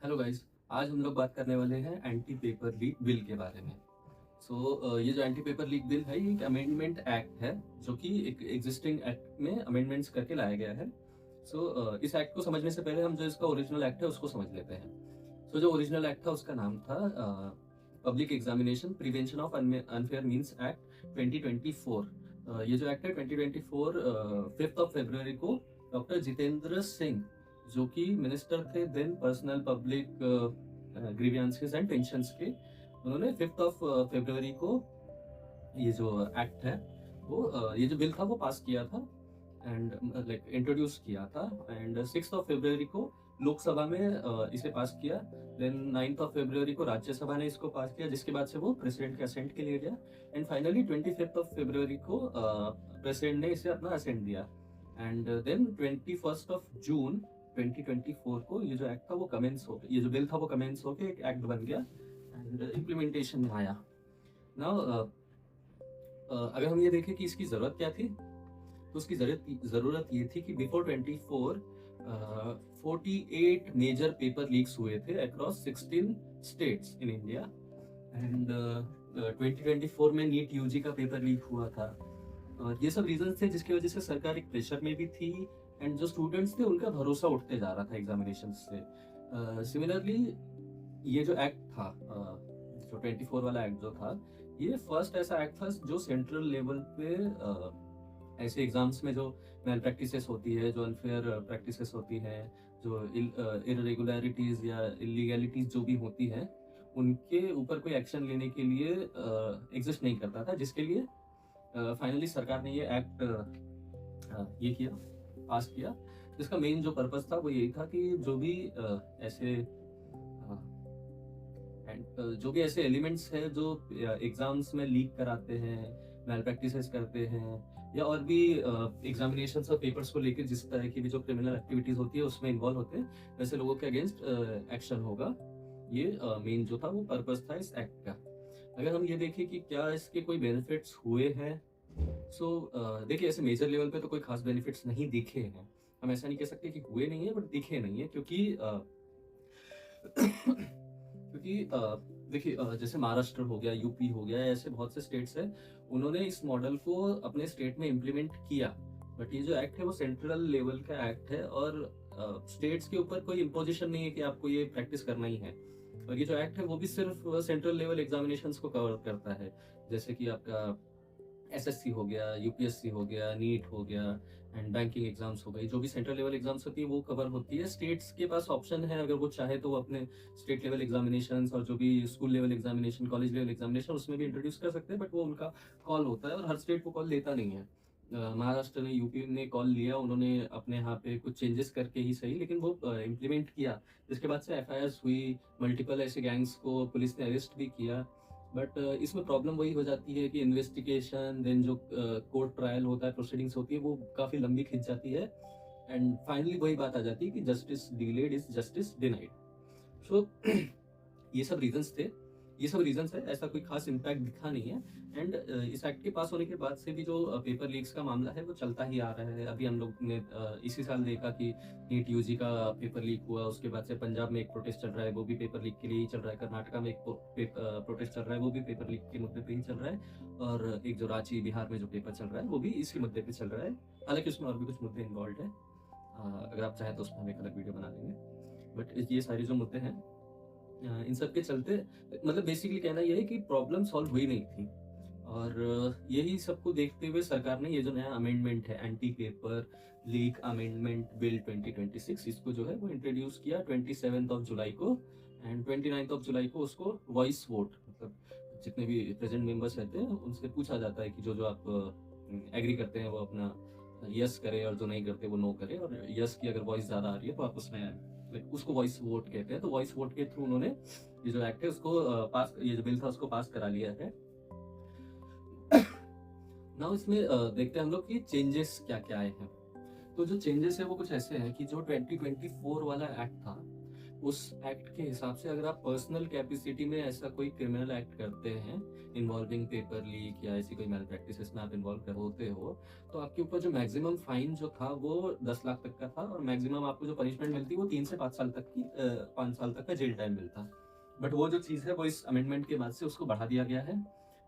Hello guys. आज हम लोग बात करने वाले हैं एंटी पेपर लीक बिल के बारे में। ये जो एंटी पेपर लीक बिल है, ये एक अमेंडमेंट एक्ट है जो कि एक एग्जिस्टिंग एक्ट में अमेंडमेंट्स करके लाया गया है। इस एक्ट को समझने से पहले हम जो इसका ओरिजिनल एक्ट है उसको समझ लेते हैं। जो ओरिजिनल एक्ट था उसका नाम था public examination prevention of unfair means act 2024। ये जो एक्ट है 2024 5 फरवरी को डॉक्टर जितेंद्र सिंह, जो कि मिनिस्टर थे then personal public grievances and pensions के, उन्होंने 5 फरवरी को ये जो एक्ट है ये जो बिल था वो पास किया था एंड लाइक इंट्रोड्यूस किया था। एंड 6 फरवरी को लोकसभा में इसे पास किया। देन 9 फरवरी को राज्यसभा ने इसको पास किया, जिसके बाद से वो प्रेसिडेंट के असेंट के लिए गया। एंड फाइनली 25 फरवरी को प्रेसिडेंट ने इसे अपना असेंट दिया। एंड देन 21 जून 2024 को ये जो एक्ट था वो कमेंस हो गया, ये जो बिल था वो कमेंस होकर एक एक्ट बन गया एंड इम्प्लीमेंटेशन में आया। नाउ अगर हम ये देखें कि इसकी जरूरत क्या थी, तो उसकी जरूरत ये थी कि बिफोर 24 48 मेजर पेपर लीक्स हुए थे across 16 states in India. And 2024 में नीट यूजी का पेपर लीक हुआ था। और ये सब रीजन थे जिसकी वजह से सरकार एक प्रेशर में भी थी एंड जो स्टूडेंट्स थे उनका भरोसा उठते जा रहा था एग्जामिनेशन से। सिमिलरली ये जो एक्ट था, जो 24 वाला एक्ट जो था, ये फर्स्ट ऐसा एक्ट था जो सेंट्रल लेवल पे ऐसे एग्जाम्स में जो मैल प्रैक्टिसेस होती है, जो अनफेयर प्रैक्टिसेस होती है, जो इरेगुलरिटीज या इलीगैलिटीज जो भी होती है, उनके ऊपर कोई एक्शन लेने के लिए एग्जिस्ट नहीं करता था, जिसके लिए फाइनली सरकार ने ये एक्ट ये किया, पास किया। जिसका मेन जो पर्पस था वो यही था कि जो भी ऐसे एलिमेंट्स है जो एग्जाम्स में लीक कराते हैं, मैल प्रैक्टिसेस करते हैं, या और भी एग्जामिनेशंस और पेपर्स को लेकर जिस तरह की भी जो क्रिमिनल एक्टिविटीज होती है उसमें इन्वॉल्व होते हैं, वैसे लोगों के अगेंस्ट एक्शन होगा। ये मेन जो था वो पर्पस था इस एक्ट का। अगर हम ये देखें कि क्या इसके कोई बेनिफिट्स हुए हैं, देखिए ऐसे मेजर लेवल पे तो कोई खास बेनिफिट्स नहीं दिखे हैं। हम ऐसा नहीं कह सकते कि हुए नहीं है, बट दिखे नहीं है, क्योंकि देखिए जैसे महाराष्ट्र हो गया, यूपी हो गया, ऐसे बहुत से स्टेट्स हैं, उन्होंने इस मॉडल को अपने स्टेट में इम्प्लीमेंट किया। बट ये जो एक्ट है वो सेंट्रल लेवल का एक्ट है और स्टेट्स के ऊपर कोई इम्पोजिशन नहीं है कि आपको ये प्रैक्टिस करना ही है। और ये जो एक्ट है वो भी सिर्फ सेंट्रल लेवल एग्जामिनेशंस को कवर करता है, जैसे कि आपका एसएससी हो गया, यूपीएससी हो गया, नीट हो गया एंड बैंकिंग एग्जाम्स हो गई। जो भी सेंट्रल लेवल एग्जाम्स होती है वो कवर होती है। स्टेट्स के पास ऑप्शन है, अगर वो चाहे तो वो अपने स्टेट लेवल एग्जामिनेशन और जो भी school level examination, college level examination, उसमें भी इंट्रोड्यूस कर सकते हैं, बट वो उनका कॉल होता है और हर स्टेट को कॉल लेता नहीं है। महाराष्ट्र ने, यूपी ने कॉल लिया, उन्होंने अपने यहाँ पे कुछ चेंजेस करके ही सही, लेकिन वो इम्प्लीमेंट किया। जिसके बाद से एफआईआर हुई, मल्टीपल ऐसे गैंग्स को पुलिस ने अरेस्ट भी किया। बट इसमें प्रॉब्लम वही हो जाती है कि इन्वेस्टिगेशन, देन जो कोर्ट ट्रायल होता है, प्रोसीडिंग्स होती है, वो काफ़ी लंबी खिंच जाती है एंड फाइनली वही बात आ जाती है कि justice delayed is justice denied. So ये सब रीजंस थे, ये सब रीजंस है, ऐसा कोई खास इम्पैक्ट दिखा नहीं है। एंड इस एक्ट के पास होने के बाद से भी जो पेपर लीक्स का मामला है वो चलता ही आ रहा है। अभी हम लोग ने इसी साल देखा कि नीट यूजी का पेपर लीक हुआ, उसके बाद से पंजाब में एक प्रोटेस्ट चल रहा है, वो भी पेपर लीक के लिए ही चल रहा है। कर्नाटका में एक प्रोटेस्ट चल रहा है, वो भी पेपर लीक के मुद्दे पे ही चल रहा है। और एक जो रांची बिहार में जो पेपर चल रहा है वो भी इसी मुद्दे पे चल रहा है। हालांकि उसमें और भी कुछ मुद्दे इन्वॉल्व है, अगर आप चाहें तो उसमें हम एक अलग वीडियो बना लेंगे। बट ये सारे जो मुद्दे हैं, इन सब के चलते, मतलब बेसिकली कहना यह है कि प्रॉब्लम सॉल्व हुई नहीं थी। और यही सबको देखते हुए सरकार ने ये जो नया अमेंडमेंट है, anti paper leak amendment bill 2026, इसको जो है वो इंट्रोड्यूस किया 27 जुलाई को। एंड 29 जुलाई को उसको वॉइस वोट, मतलब जितने भी प्रेजेंट मेंबर्स रहते हैं उनसे पूछा जाता है कि जो जो आप एग्री करते हैं वो अपना यस करे, और जो नहीं करते वो नो करे। और यस की अगर वॉइस ज्यादा आ रही है तो आप उसमें, उसको वॉइस वोट कहते हैं। तो वॉइस वोट के थ्रू उन्होंने ये जो एक्ट है उसको पास, ये जो बिल था उसको पास करा लिया है। नाउ इसमें देखते हैं हम लोग कि चेंजेस क्या क्या आए हैं। तो जो चेंजेस है वो कुछ ऐसे हैं कि जो 2024 वाला एक्ट था उस एक्ट के हिसाब से अगर आप पर्सनल कैपेसिटी में ऐसा कोई क्रिमिनल एक्ट करते हैं इन्वॉल्विंग पेपर लीक या ऐसी कोई मैल प्रैक्टिस में आप इन्वॉल्व होते हो, तो आपके ऊपर जो मैक्सिमम फाइन जो था वो 10 लाख तक का था, और मैक्सिमम आपको जो पनिशमेंट मिलती वो 3 से 5 साल तक की 5 साल तक का जेल टाइम मिलता। बट वो जो चीज़ है वो इस अमेंडमेंट के बाद से उसको बढ़ा दिया गया है।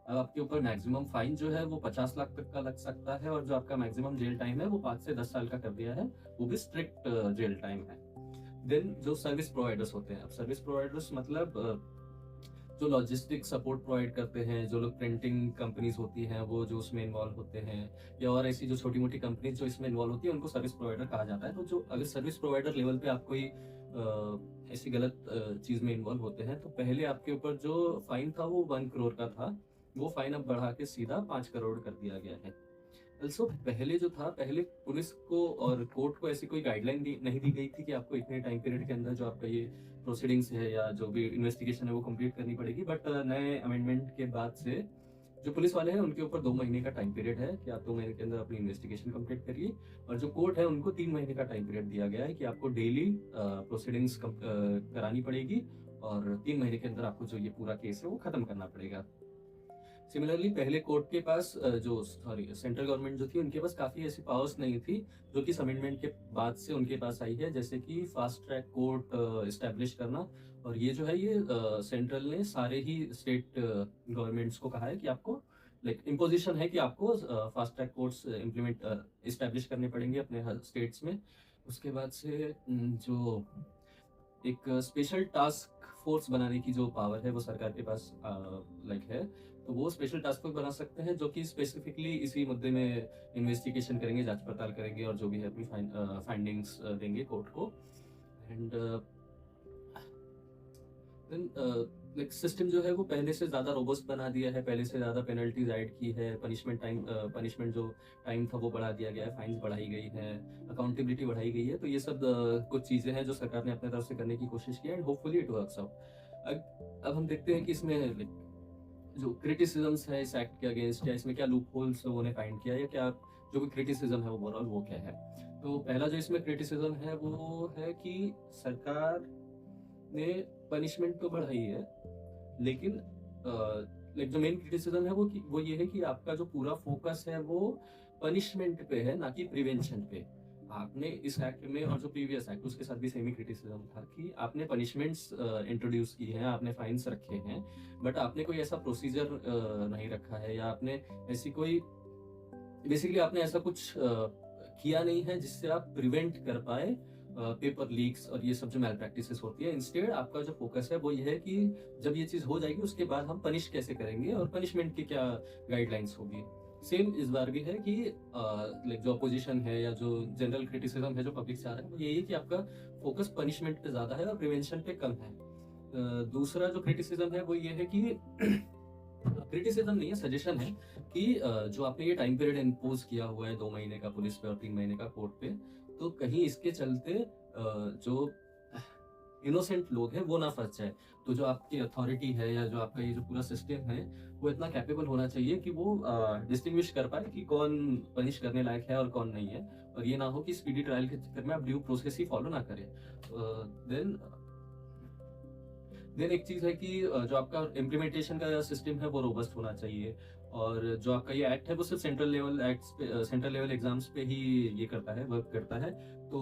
अब आपके ऊपर मैक्सिमम फाइन जो है वो 50 लाख तक का लग सकता है, और जो आपका मैक्सिमम जेल टाइम है वो 5 से 10 साल का कर दिया है, वो भी स्ट्रिक्ट जेल टाइम है। देन जो सर्विस प्रोवाइडर्स होते हैं, अब सर्विस प्रोवाइडर्स मतलब जो लॉजिस्टिक सपोर्ट प्रोवाइड करते हैं, जो लोग प्रिंटिंग कंपनीज होती हैं वो जो उसमें इन्वॉल्व होते हैं, या और ऐसी जो छोटी मोटी कंपनीज जो इसमें इन्वॉल्व होती है उनको सर्विस प्रोवाइडर कहा जाता है। तो जो अगर सर्विस प्रोवाइडर लेवल पे आप कोई ऐसी गलत चीज में इन्वॉल्व होते हैं, तो पहले आपके ऊपर जो फाइन था वो 1 करोड़ का था, वो फाइन अब बढ़ा के सीधा 5 करोड़ कर दिया गया है। ऑल्सो पहले जो था, पहले पुलिस को और कोर्ट को ऐसी कोई गाइडलाइन नहीं दी गई थी कि आपको इतने टाइम पीरियड के अंदर जो आपका ये प्रोसीडिंग्स है या जो भी इन्वेस्टिगेशन है वो कंप्लीट करनी पड़ेगी। बट नए अमेंडमेंट के बाद से जो पुलिस वाले हैं उनके ऊपर 2 महीने का टाइम पीरियड है कि आप 2 महीने के अंदर अपनी इन्वेस्टिगेशन कंप्लीट करिए, और जो कोर्ट है उनको 3 महीने का टाइम पीरियड दिया गया है कि आपको डेली प्रोसीडिंग्स करानी पड़ेगी, और 3 महीने के अंदर आपको जो ये पूरा केस है वो खत्म करना पड़ेगा। सिमिलरली पहले कोर्ट के पास जो सॉरी सेंट्रल गवर्नमेंट जो थी उनके पास काफ़ी ऐसी पावर्स नहीं थी जो कि इस अमेंडमेंट के बाद से उनके पास आई है, जैसे कि फास्ट ट्रैक कोर्ट इस्टेब्लिश करना। और ये जो है ये सेंट्रल ने सारे ही स्टेट गवर्नमेंट्स को कहा है कि आपको लाइक इम्पोजिशन है कि आपको fast track courts implement establish करने पड़ेंगे अपने हर स्टेट्स में। उसके बाद से जो एक स्पेशल टास्क फोर्स बनाने की जो पावर है वो सरकार के पास लाइक है, तो वो स्पेशल टास्क फोर्स बना सकते हैं जो कि स्पेसिफिकली इसी मुद्दे में इन्वेस्टिगेशन करेंगे, जांच पड़ताल करेंगे, और जो भी है अपनी फाइंडिंग्स देंगे कोर्ट को। एंड देन लाइक सिस्टम जो है वो पहले से ज़्यादा रोबस्ट बना दिया है, पहले से ज़्यादा पेनल्टीज ऐड की है, पनिशमेंट जो टाइम था वो बढ़ा दिया गया है, फाइन्स बढ़ाई गई है, अकाउंटेबिलिटी बढ़ाई गई है। तो ये सब कुछ चीज़ें हैं जो सरकार ने अपने तरफ से करने की कोशिश की है, and hopefully it works out. अब हम देखते हैं कि इसमें like, जो क्रिटिसिजम्स है इस एक्ट के अगेंस्ट, या इसमें क्या लूप होल्स लोगों ने फाइंड किया, या क्या जो भी क्रिटिसिज्म है ओवरऑल वो क्या है। तो पहला जो इसमें क्रिटिसिज्म है वो है कि सरकार ने पनिशमेंट तो बढ़ाई है, लेकिन लाइक जो मेन क्रिटिसिज्म है वो ये है कि आपका जो पूरा फोकस है वो पनिशमेंट पे है, ना कि प्रिवेंशन पे। आपने इस एक्ट में और जो प्रीवियस एक्ट उसके साथ भी सेमी क्रिटिसिज्म था कि आपने पनिशमेंट्स इंट्रोड्यूस की हैं, आपने फाइन्स रखे हैं, बट आपने कोई ऐसा प्रोसीजर नहीं रखा है, या आपने ऐसी कोई बेसिकली आपने ऐसा कुछ किया नहीं है जिससे आप प्रिवेंट कर पाए पेपर लीक्स और ये सब जो मैल प्रैक्टिसेस होती है। इंस्टेड आपका जो फोकस है वो ये है कि जब ये चीज़ हो जाएगी उसके बाद हम पनिश कैसे करेंगे और पनिशमेंट की क्या गाइडलाइंस होगी। सेम इस बार भी है कि लाइक जो अपोजिशन है या जो जनरल क्रिटिसिज्म है जो पब्लिक से आ रहा है वो यही है कि आपका फोकस पनिशमेंट पे ज़्यादा है और प्रिवेंशन पे कम है। दूसरा जो क्रिटिसिज्म है वो ये है कि क्रिटिसिज्म नहीं है, सजेशन है कि जो आपने ये टाइम पीरियड इम्पोज किया हुआ है 2 महीने का पुलिस पे और 3 महीने का कोर्ट पे, तो कहीं इसके चलते जो इनोसेंट लोग हैं वो ना फंस जाए। तो जो आपकी अथॉरिटी है या जो आपका ये जो पूरा सिस्टम है वो इतना कैपेबल होना चाहिए कि वो डिस्टिंग्विश कर पाए कि कौन पनिश करने लायक है और कौन नहीं है, और ये ना हो कि स्पीडी ट्रायल के चक्कर में आप ड्यू प्रोसेस ही फॉलो ना करें। देन एक चीज है कि जो आपका इम्प्लीमेंटेशन का सिस्टम है वो रोबस्ट होना चाहिए, और जो आपका ये एक्ट है वो सिर्फ सेंट्रल लेवल एग्जाम्स पे ही ये करता है, वर्क करता है। तो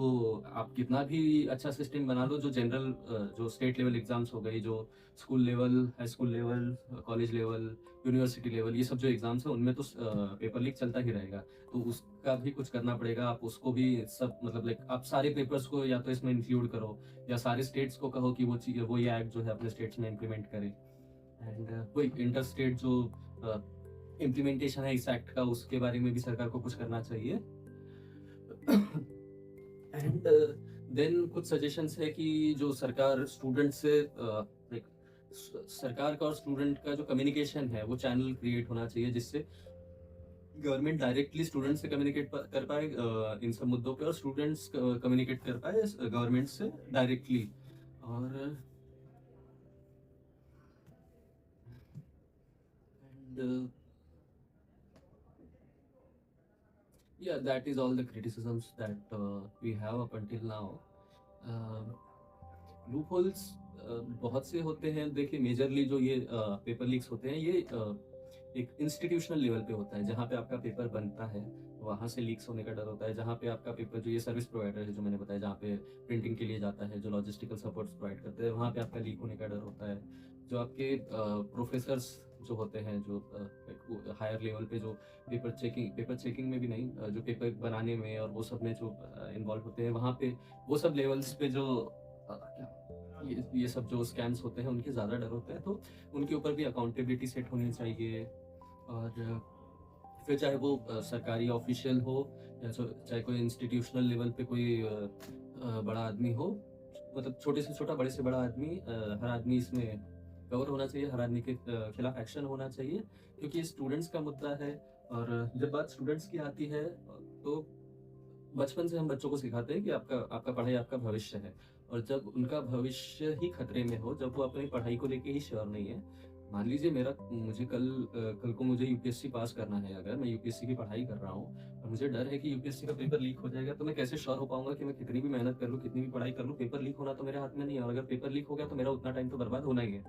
आप कितना भी अच्छा सिस्टम बना लो, जो जनरल जो स्टेट लेवल एग्जाम्स हो गई, जो school level, high school level, college level, university level, ये सब जो एग्जाम्स है उनमें तो पेपर लीक चलता ही रहेगा। तो उसका भी कुछ करना पड़ेगा, आप उसको भी सब मतलब लाइक आप सारे पेपर्स को या तो इसमें इंक्लूड करो, या सारे स्टेट्स को कहो कि वो ये एक्ट जो है अपने स्टेट्स में इम्प्लीमेंट करें। एंड कोई इंटर स्टेट जो इम्प्लीमेंटेशन है इस एक्ट का उसके बारे में भी सरकार को कुछ करना चाहिए। एंड देन कुछ सजेशंस है कि जो सरकार स्टूडेंट से like, सरकार का और स्टूडेंट का जो कम्युनिकेशन है वो चैनल क्रिएट होना चाहिए जिससे गवर्नमेंट डायरेक्टली स्टूडेंट से कम्युनिकेट कर पाए इन सब मुद्दों पे, और स्टूडेंट्स कम्युनिकेट कर पाए गवर्नमेंट से डायरेक्टली। और and yeah, that is all the criticisms that we have up until now. Loop holes बहुत से होते हैं। देखिए मेजरली जो ये पेपर लीक्स होते हैं, ये एक इंस्टीट्यूशनल लेवल पे होता है, जहाँ पे आपका पेपर बनता है वहाँ से लीक्स होने का डर होता है। जहाँ पे आपका पेपर, जो ये सर्विस प्रोवाइडर है जो मैंने बताया, जहाँ पे प्रिंटिंग के लिए जाता है, जो लॉजिस्टिकल सपोर्ट्स प्रोवाइड करते हैं, वहाँ पे आपका लीक होने का डर होता है। जो आपके प्रोफेसर्स जो होते हैं, जो हायर लेवल पे, जो पेपर चेकिंग में भी नहीं, जो पेपर बनाने में और वो सब में जो इन्वॉल्व होते हैं, वहाँ पे वो सब लेवल्स पे जो ये सब जो स्कैम्स होते हैं उनके ज़्यादा डर होते हैं, तो उनके ऊपर भी अकाउंटेबिलिटी सेट होनी चाहिए। और फिर चाहे वो सरकारी ऑफिशियल हो, या चाहे कोई इंस्टीट्यूशनल लेवल पे कोई बड़ा आदमी हो, मतलब छोटे से छोटा, बड़े से बड़ा आदमी, हर आदमी इसमें कवर होना चाहिए, हर आदमी के खिलाफ एक्शन होना चाहिए, क्योंकि ये स्टूडेंट्स का मुद्दा है। और जब बात स्टूडेंट्स की आती है, तो बचपन से हम बच्चों को सिखाते हैं कि आपका आपका पढ़ाई आपका भविष्य है। और जब उनका भविष्य ही खतरे में हो, जब वो अपनी पढ़ाई को लेके ही श्योर नहीं है, मान लीजिए मुझे कल को मुझे यूपीएससी पास करना है, अगर मैं यूपीएससी की पढ़ाई कर रहा हूँ और मुझे डर है कि यूपीएससी का पेपर लीक हो जाएगा, तो मैं कैसे श्योर हो पाऊंगा कि मैं कितनी भी मेहनत कर लूँ, कितनी भी पढ़ाई कर लूँ, पेपर लीक होना तो मेरे हाथ में नहीं है। और अगर पेपर लीक हो गया तो मेरा उतना टाइम तो बर्बाद होना ही है।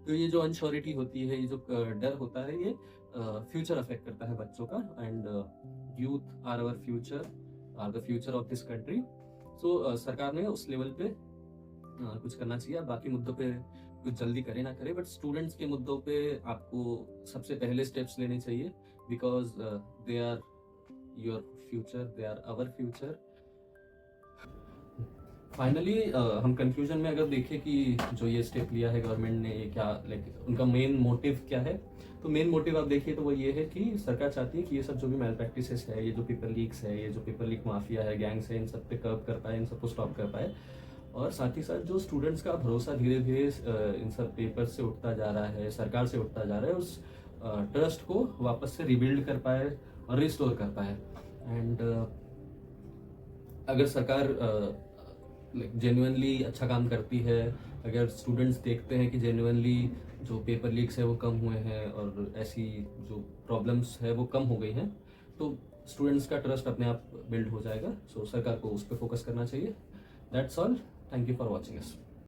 तो ये जो अनश्योरिटी होती है, ये जो डर होता है, ये फ्यूचर अफेक्ट करता है बच्चों का। And youth are our future, are the future of this country. So सरकार ने उस लेवल पे कुछ करना चाहिए। अब बाकी मुद्दों पे कुछ जल्दी करे ना करे, बट स्टूडेंट्स के मुद्दों पे आपको सबसे पहले स्टेप्स लेने चाहिए, because they are your future, they are our future. Finally हम कंक्लूजन में अगर देखें कि जो ये स्टेप लिया है गवर्नमेंट ने, ये क्या, लाइक उनका मेन मोटिव क्या है, तो मेन मोटिव आप देखिए तो वो ये है कि सरकार चाहती है कि ये सब जो भी मैल प्रैक्टिसेस है, ये जो पेपर लीक्स है, ये जो पेपर लीक माफिया है, गैंग्स है, इन सब पे कर्व कर पाए, इन सबको स्टॉप कर पाए। और साथ ही साथ जो स्टूडेंट्स का भरोसा धीरे धीरे इन सब पेपर से उठता जा रहा है, सरकार से उठता जा रहा है, उस ट्रस्ट को वापस से रिबिल्ड कर पाए और रिस्टोर कर पाए। एंड अगर सरकार जेन्युइनली अच्छा काम करती है, अगर स्टूडेंट्स देखते हैं कि जेन्युइनली जो पेपर लीक्स है वो कम हुए हैं और ऐसी जो प्रॉब्लम्स है वो कम हो गई हैं, तो स्टूडेंट्स का ट्रस्ट अपने आप बिल्ड हो जाएगा। सो सरकार को उस पर फोकस करना चाहिए। That's all. Thank you for watching us.